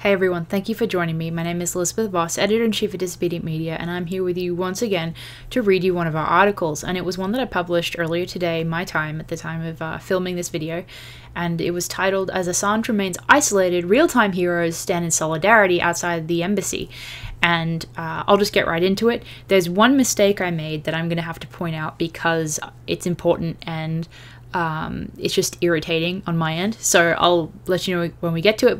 Hey everyone, thank you for joining me. My name is Elizabeth Voss, Editor-in-Chief at Disobedient Media, and I'm here with you once again to read you one of our articles. And it was one that I published earlier today, my time, at the time of filming this video. And it was titled, As Assange Remains Isolated, Real-Time Heroes Stand in Solidarity Outside the Embassy. And I'll just get right into it. There's one mistake I made that I'm going to have to point out because it's important and it's just irritating on my end, so I'll let you know when we get to it.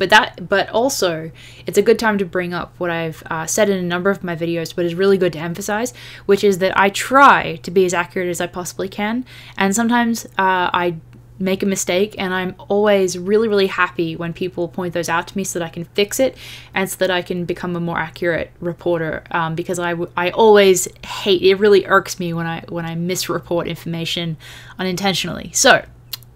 But also, it's a good time to bring up what I've said in a number of my videos, but is really good to emphasize, which is that I try to be as accurate as I possibly can, and sometimes I make a mistake, and I'm always really happy when people point those out to me so that I can fix it and so that I can become a more accurate reporter, because I always hate, it really irks me when I misreport information unintentionally. So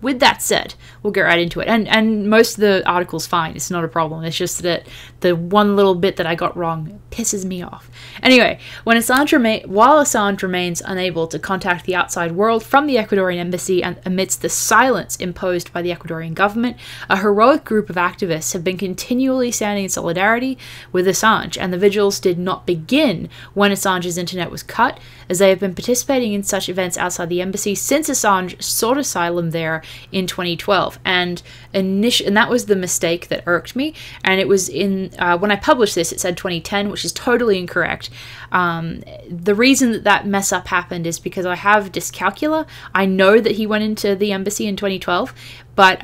with that said, we'll get right into it. And most of the article's fine. It's not a problem. It's just that the one little bit that I got wrong pisses me off. Anyway, while Assange remains unable to contact the outside world from the Ecuadorian embassy and amidst the silence imposed by the Ecuadorian government, a heroic group of activists have been continually standing in solidarity with Assange, and the vigils did not begin when Assange's internet was cut, as they have been participating in such events outside the embassy since Assange sought asylum there in 2012, and that was the mistake that irked me. And it was in when I published this, it said 2010, which is totally incorrect. The reason that mess up happened is because I have dyscalculia. I know that he went into the embassy in 2012, but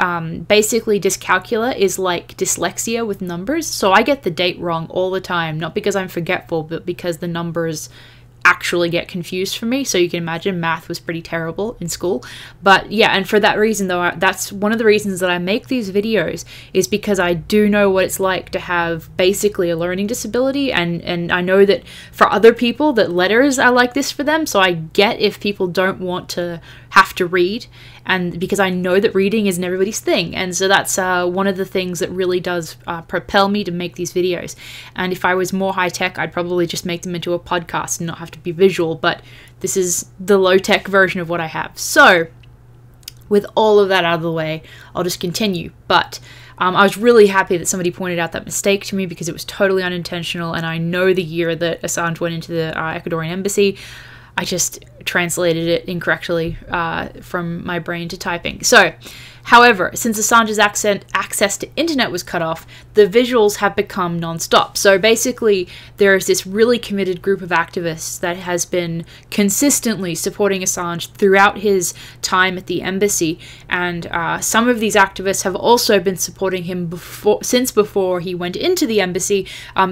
basically dyscalculia is like dyslexia with numbers, so I get the date wrong all the time, not because I'm forgetful, but because the numbers actually get confused for me. So you can imagine math was pretty terrible in school. But yeah, and for that reason though, that's one of the reasons that I make these videos, is because I do know what it's like to have basically a learning disability, and I know that for other people that letters are like this for them, so I get if people don't want to have to read, and because I know that reading isn't everybody's thing, and so that's one of the things that really does propel me to make these videos. And if I was more high-tech, I'd probably just make them into a podcast and not have to be visual, but this is the low-tech version of what I have. So with all of that out of the way, I'll just continue. But I was really happy that somebody pointed out that mistake to me, because it was totally unintentional, and I know the year that Assange went into the Ecuadorian embassy. I just translated it incorrectly from my brain to typing. So, however, since Assange's access to internet was cut off, the visuals have become non-stop. So basically, there is this really committed group of activists that has been consistently supporting Assange throughout his time at the embassy, and some of these activists have also been supporting him since before he went into the embassy,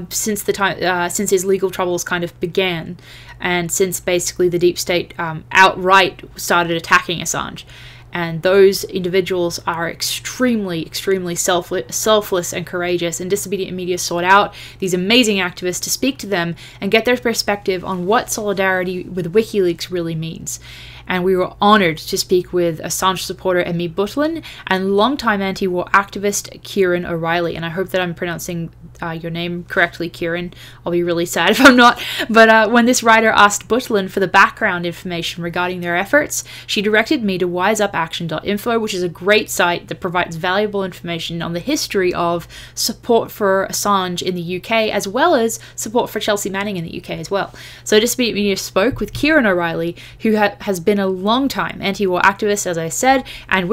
since his legal troubles kind of began, and since basically the deep state outright started attacking Assange. And those individuals are extremely selfless and courageous, and Disobedient Media sought out these amazing activists to speak to them and get their perspective on what solidarity with WikiLeaks really means. And we were honored to speak with Assange supporter Emmy Butlin and longtime anti-war activist Kieran O'Reilly. And I hope that I'm pronouncing your name correctly, Kieran. I'll be really sad if I'm not. But when this writer asked Butlin for the background information regarding their efforts, she directed me to WiseUpAction.info, which is a great site that provides valuable information on the history of support for Assange in the UK, as well as support for Chelsea Manning in the UK as well. So Disobedient Media spoke with Kieran O'Reilly, who has been a long-time anti-war activist, as I said, and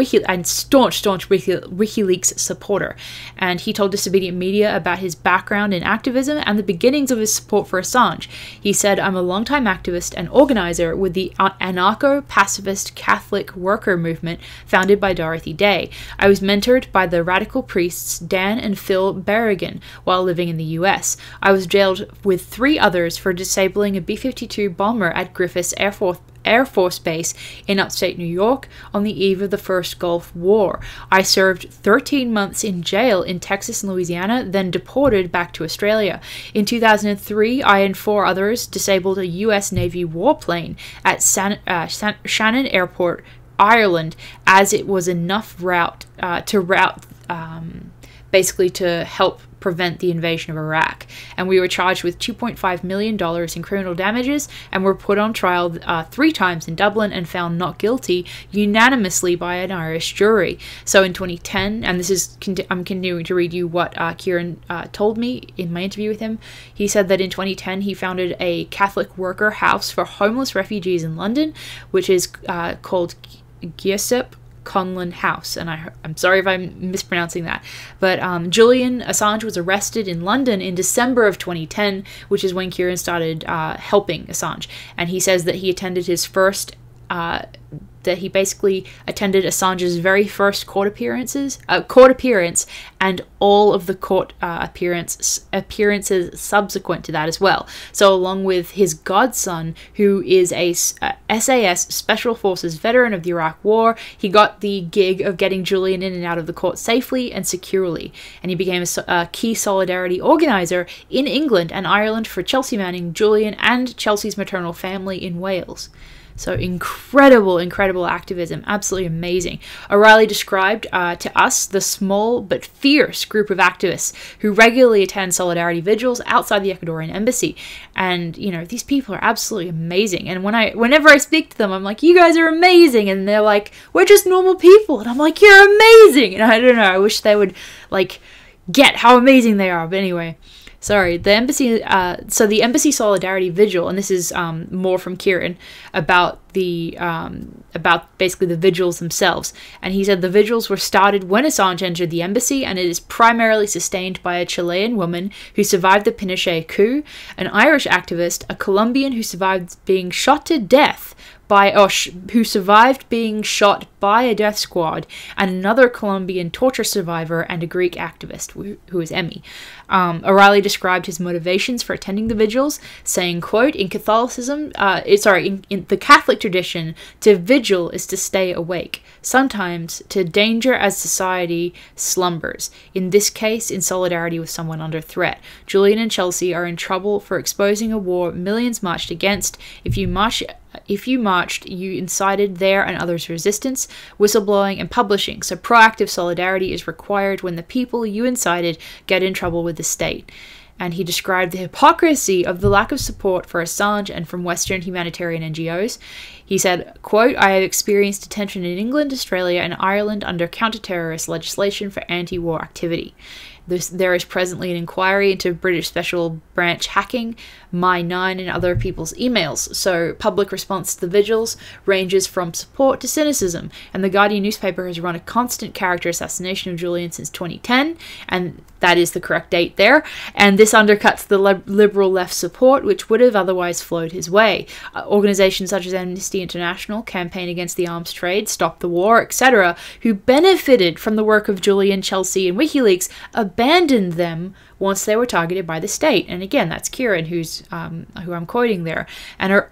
staunch WikiLeaks supporter. And he told Disobedient Media about his background in activism and the beginnings of his support for Assange. He said, "I'm a long-time activist and organizer with the anarcho-pacifist Catholic worker movement founded by Dorothy Day. I was mentored by the radical priests Dan and Phil Berrigan while living in the US. I was jailed with 3 others for disabling a B-52 bomber at Griffiths Air Force Base in upstate New York on the eve of the first Gulf War. I served 13 months in jail in Texas and Louisiana, then deported back to Australia. In 2003, I and 4 others disabled a US Navy warplane at Shannon Airport, Ireland, as it was enough to route basically to help prevent the invasion of Iraq. And we were charged with $2.5 million in criminal damages and were put on trial 3 times in Dublin and found not guilty unanimously by an Irish jury. So in 2010, and this is, I'm continuing to read you what Kieran told me in my interview with him. He said that in 2010 he founded a Catholic worker house for homeless refugees in London, which is called WiseUp Conlon House, and I'm sorry if I'm mispronouncing that, but Julian Assange was arrested in London in December of 2010, which is when Kieran started helping Assange, and he says that he attended his first that he basically attended Assange's very first court appearance, and all of the court appearances subsequent to that as well. So along with his godson, who is a SAS Special Forces veteran of the Iraq War, he got the gig of getting Julian in and out of the court safely and securely, and he became a key solidarity organizer in England and Ireland for Chelsea Manning, Julian, and Chelsea's maternal family in Wales. So incredible, incredible activism. Absolutely amazing. O'Reilly described to us the small but fierce group of activists who regularly attend solidarity vigils outside the Ecuadorian embassy. And, you know, these people are absolutely amazing. And whenever I speak to them, I'm like, you guys are amazing. And they're like, we're just normal people. And I'm like, you're amazing. And I don't know, I wish they would, like, get how amazing they are. But anyway. Sorry, the embassy. So the embassy solidarity vigil, and this is more from Kieran about basically the vigils themselves. And he said the vigils were started when Assange entered the embassy, and it is primarily sustained by a Chilean woman who survived the Pinochet coup, an Irish activist, a Colombian who survived being shot to death who survived being shot by a death squad, and another Colombian torture survivor, and a Greek activist, who is Emmy. O'Reilly described his motivations for attending the vigils, saying, quote, in Catholicism, in the Catholic tradition, to vigil is to stay awake, sometimes to danger as society slumbers, in this case in solidarity with someone under threat. Julian and Chelsea are in trouble for exposing a war millions marched against. If you marched, you incited their and others' resistance, whistleblowing, and publishing. So proactive solidarity is required when the people you incited get in trouble with the state. And he described the hypocrisy of the lack of support for Assange and from Western humanitarian NGOs. He said, quote, I have experienced detention in England, Australia, and Ireland under counter-terrorist legislation for anti-war activity. There is presently an inquiry into British Special Branch hacking, My9, and other people's emails. So public response to the vigils ranges from support to cynicism, and the Guardian newspaper has run a constant character assassination of Julian since 2010, and that is the correct date there, and this undercuts the liberal left support which would have otherwise flowed his way. Organisations such as Amnesty International, Campaign Against the Arms Trade, Stop the War, etc., who benefited from the work of Julian, Chelsea, and WikiLeaks, abandoned them once they were targeted by the state. And again, that's Kieran, who I'm quoting there. And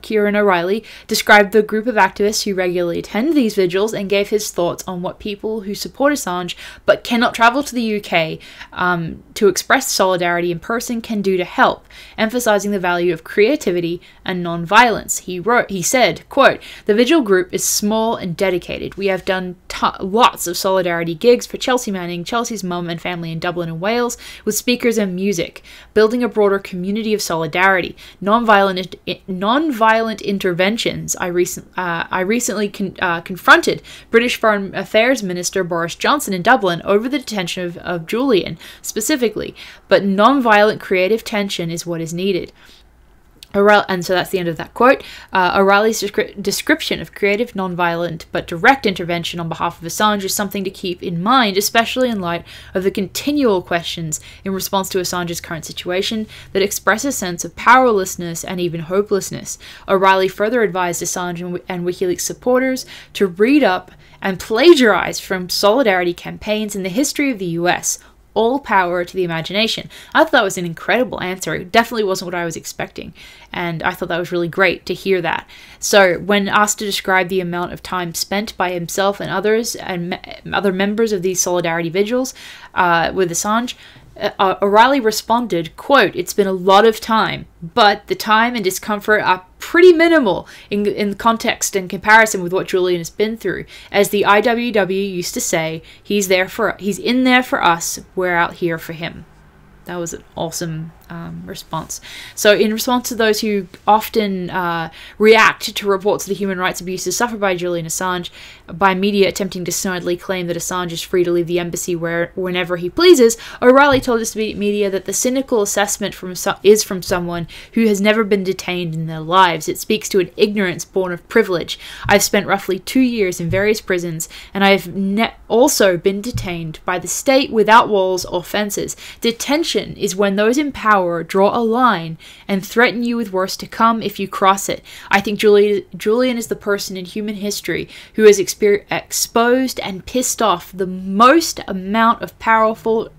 Kieran O'Reilly described the group of activists who regularly attend these vigils and gave his thoughts on what people who support Assange but cannot travel to the UK to express solidarity in person can do to help, emphasizing the value of creativity and non-violence. He said, quote, the vigil group is small and dedicated. We have done lots of solidarity gigs for Chelsea Manning, Chelsea's mum and family in Dublin and Wales, with speakers and music, building a broader community of solidarity, non-violent interventions. I recently confronted British Foreign Affairs Minister Boris Johnson in Dublin over the detention of Julian specifically, but non-violent creative tension is what is needed. And so that's the end of that quote. O'Reilly's description of creative, non-violent, but direct intervention on behalf of Assange is something to keep in mind, especially in light of the continual questions in response to Assange's current situation that express a sense of powerlessness and even hopelessness. O'Reilly further advised Assange and WikiLeaks supporters to read up and plagiarize from solidarity campaigns in the history of the US. All power to the imagination. I thought that was an incredible answer. It definitely wasn't what I was expecting, and I thought that was really great to hear that. So when asked to describe the amount of time spent by himself and others and other members of these solidarity vigils with Assange, O'Reilly responded, quote, it's been a lot of time, but the time and discomfort are pretty minimal in context and comparison with what Julian has been through. As the IWW used to say, he's in there for us, we're out here for him. That was an awesome response. So in response to those who often react to reports of the human rights abuses suffered by Julian Assange by media attempting to snidely claim that Assange is free to leave the embassy whenever he pleases, O'Reilly told us media that the cynical assessment is from someone who has never been detained in their lives. It speaks to an ignorance born of privilege. I've spent roughly 2 years in various prisons, and I have also been detained by the state without walls or fences. Detention is when those in power draw a line and threaten you with worse to come if you cross it. I think Julian is the person in human history who has exposed and pissed off the most amount of powerful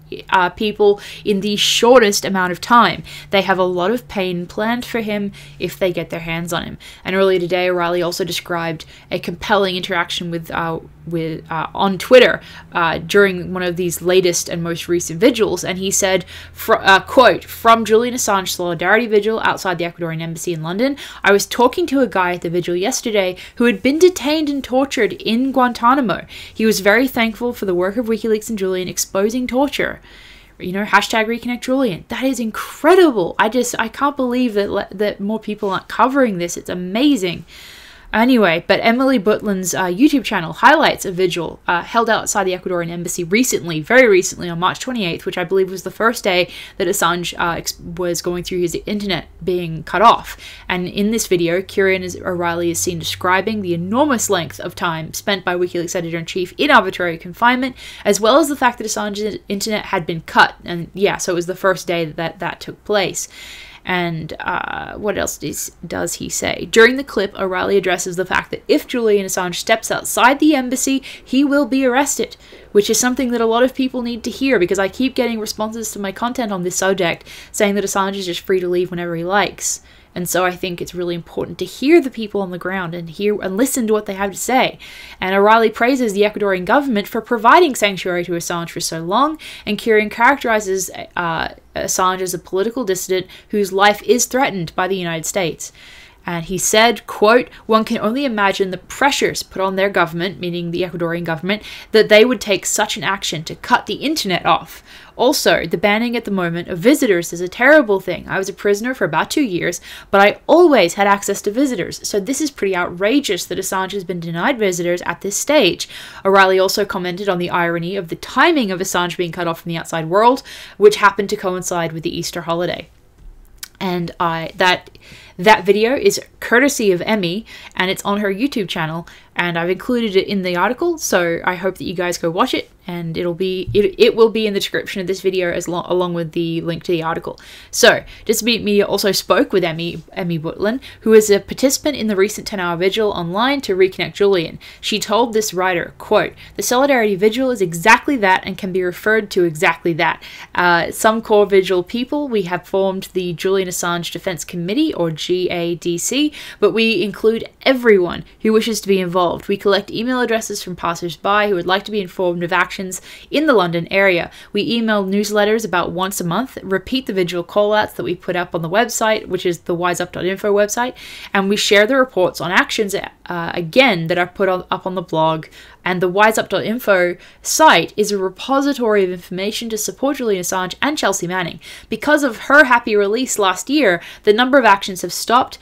people in the shortest amount of time. They have a lot of pain planned for him if they get their hands on him. And earlier today, O'Reilly also described a compelling interaction with on Twitter during one of these latest and most recent vigils, and he said, quote, "From Julian Assange Solidarity Vigil outside the Ecuadorian Embassy in London, I was talking to a guy at the vigil yesterday who had been detained and tortured in Guantanamo. He was very thankful for the work of WikiLeaks and Julian exposing torture. You know, hashtag reconnect Julian." That is incredible. I can't believe that more people aren't covering this. It's amazing. Anyway, but Emmy Butlin's YouTube channel highlights a vigil held outside the Ecuadorian embassy very recently on March 28th, which I believe was the first day that Assange was going through his internet being cut off. And in this video, O'Reilly is seen describing the enormous length of time spent by WikiLeaks editor-in-chief in arbitrary confinement, as well as the fact that Assange's internet had been cut. And yeah, so it was the first day that took place. And what else does he say? During the clip, O'Reilly addresses the fact that if Julian Assange steps outside the embassy, he will be arrested, which is something that a lot of people need to hear, because I keep getting responses to my content on this subject saying that Assange is just free to leave whenever he likes. And so I think it's really important to hear the people on the ground and hear and listen to what they have to say. And O'Reilly praises the Ecuadorian government for providing sanctuary to Assange for so long, and Julian characterizes Assange as a political dissident whose life is threatened by the United States. And he said, quote, "One can only imagine the pressures put on their government," meaning the Ecuadorian government, "that they would take such an action to cut the internet off. Also, the banning at the moment of visitors is a terrible thing. I was a prisoner for about 2 years, but I always had access to visitors, so this is pretty outrageous that Assange has been denied visitors at this stage." O'Reilly also commented on the irony of the timing of Assange being cut off from the outside world, which happened to coincide with the Easter holiday. And that video is courtesy of Emmy, and it's on her YouTube channel, and I've included it in the article, so I hope that you guys go watch it, and it will be in the description of this video along with the link to the article. So, Disability Media also spoke with Emmy Butlin, who is a participant in the recent 10-hour vigil online to reconnect Julian. She told this writer, quote, "The Solidarity Vigil is exactly that and can be referred to exactly that. Some core vigil people, we have formed the Julian Assange Defense Committee, or GADC, but we include everyone who wishes to be involved. We collect email addresses from passers-by who would like to be informed of actions in the London area. We email newsletters about once a month, repeat the vigil callouts that we put up on the website, which is the WiseUp.info website, and we share the reports on actions again that are put up on the blog. And the WiseUp.info site is a repository of information to support Julian Assange and Chelsea Manning. Because of her happy release last year, the number of actions have stopped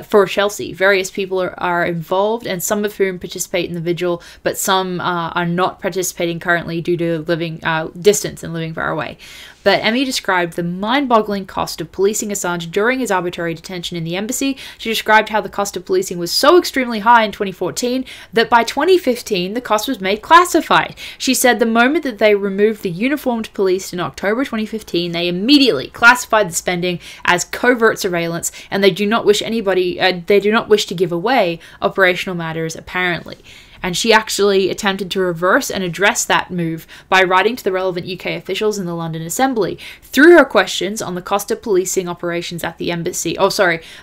for Chelsea. Various people are involved, and some of whom participate in the vigil, but some are not participating currently due to living distance and living far away. But Emmy described the mind-boggling cost of policing Assange during his arbitrary detention in the embassy. She described how the cost of policing was so extremely high in 2014 that by 2015 the cost was made classified. She said the moment that they removed the uniformed police in October 2015, they immediately classified the spending as covert surveillance, and they do not wish to give away operational matters apparently. And she actually attempted to reverse and address that move by writing to the relevant UK officials in the London Assembly. Through her questions on the cost of policing operations at the embassy,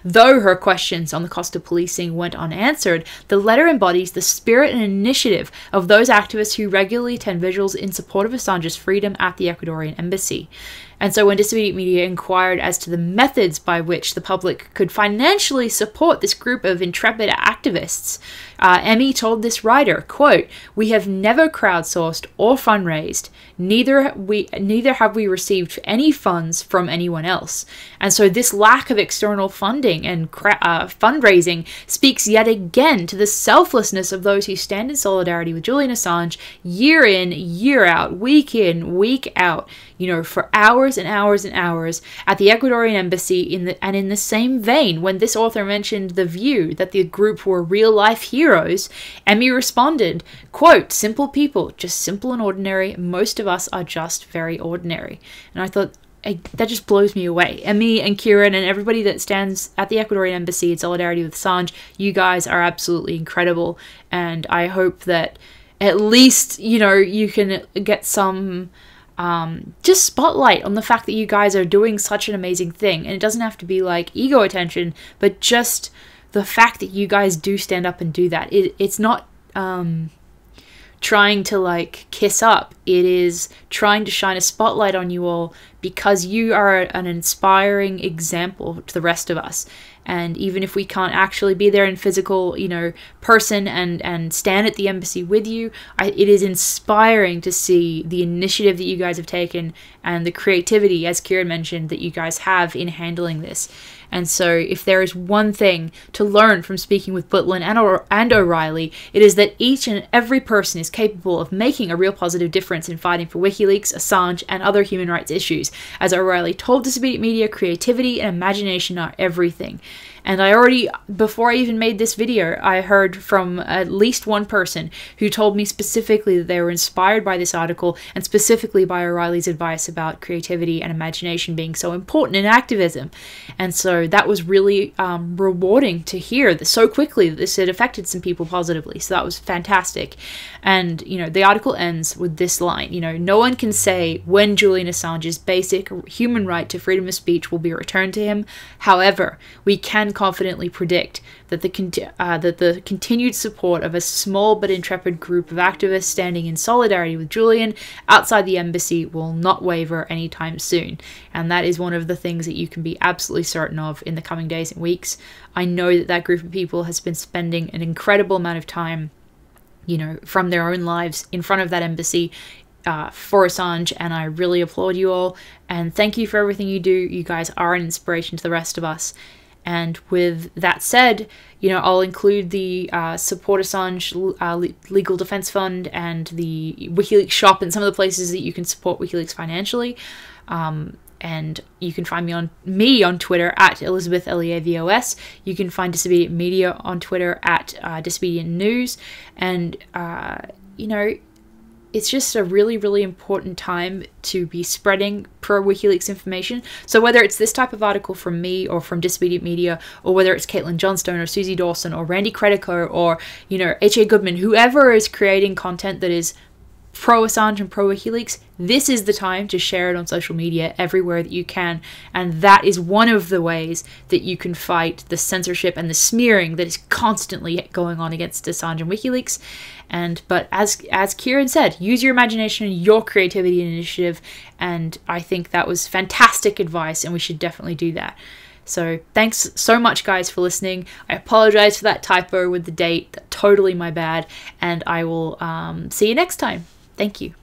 though her questions on the cost of policing went unanswered, the letter embodies the spirit and initiative of those activists who regularly attend vigils in support of Assange's freedom at the Ecuadorian embassy. And so when Disobedient Media inquired as to the methods by which the public could financially support this group of intrepid activists, Emmy told this writer, quote, "We have never crowdsourced or fundraised. Neither have we received any funds from anyone else." And so this lack of external funding and fundraising speaks yet again to the selflessness of those who stand in solidarity with Julian Assange year in, year out, week in, week out, you know, for hours and hours and hours at the Ecuadorian embassy. In the same vein, when this author mentioned The View that the group were real-life heroes, Emmy responded, quote, "Simple people, just simple and ordinary. Most of us are just very ordinary." And I thought, that just blows me away. Emmy and Kieran and everybody that stands at the Ecuadorian embassy in solidarity with Assange, you guys are absolutely incredible. And I hope that at least, you know, you can get some just spotlight on the fact that you guys are doing such an amazing thing. And it doesn't have to be like ego attention, but just the fact that you guys do stand up and do that. It's not trying to like kiss up. It is trying to shine a spotlight on you all because you are an inspiring example to the rest of us. And even if we can't actually be there in physical, you know, person and stand at the embassy with you, it is inspiring to see the initiative that you guys have taken and the creativity, as Kieran mentioned, that you guys have in handling this. And so if there is one thing to learn from speaking with Butlin and O'Reilly, it is that each and every person is capable of making a real positive difference in fighting for WikiLeaks, Assange, and other human rights issues. As O'Reilly told Disobedient Media, creativity and imagination are everything. And before I even made this video, I heard from at least one person who told me specifically that they were inspired by this article and specifically by O'Reilly's advice about creativity and imagination being so important in activism. And so that was really rewarding to hear that so quickly that this had affected some people positively. So that was fantastic. And, you know, the article ends with this line, you know, "No one can say when Julian Assange's basic human right to freedom of speech will be returned to him. However, we can confidently predict that the continued support of a small but intrepid group of activists standing in solidarity with Julian outside the embassy will not waver anytime soon." And that is one of the things that you can be absolutely certain of in the coming days and weeks. I know that that group of people has been spending an incredible amount of time, you know, from their own lives in front of that embassy for Assange, and I really applaud you all. And thank you for everything you do. You guys are an inspiration to the rest of us. And with that said, you know, I'll include the Support Assange Legal Defense Fund and the WikiLeaks Shop and some of the places that you can support WikiLeaks financially. And you can find me on Twitter at Elizabeth LEAVOS. You can find Disobedient Media on Twitter at Disobedient News. And, you know, it's just a really, really important time to be spreading pro-WikiLeaks information. So whether it's this type of article from me or from Disobedient Media, or whether it's Caitlin Johnstone or Suzie Dawson or Randy Credico or, you know, H.A. Goodman, whoever is creating content that is pro-Assange and pro-WikiLeaks, this is the time to share it on social media everywhere that you can. And that is one of the ways that you can fight the censorship and the smearing that is constantly going on against Assange and WikiLeaks. But as Kieran said, use your imagination and your creativity and initiative. And I think that was fantastic advice, and we should definitely do that. So thanks so much, guys, for listening. I apologize for that typo with the date. Totally my bad. And I will see you next time. Thank you.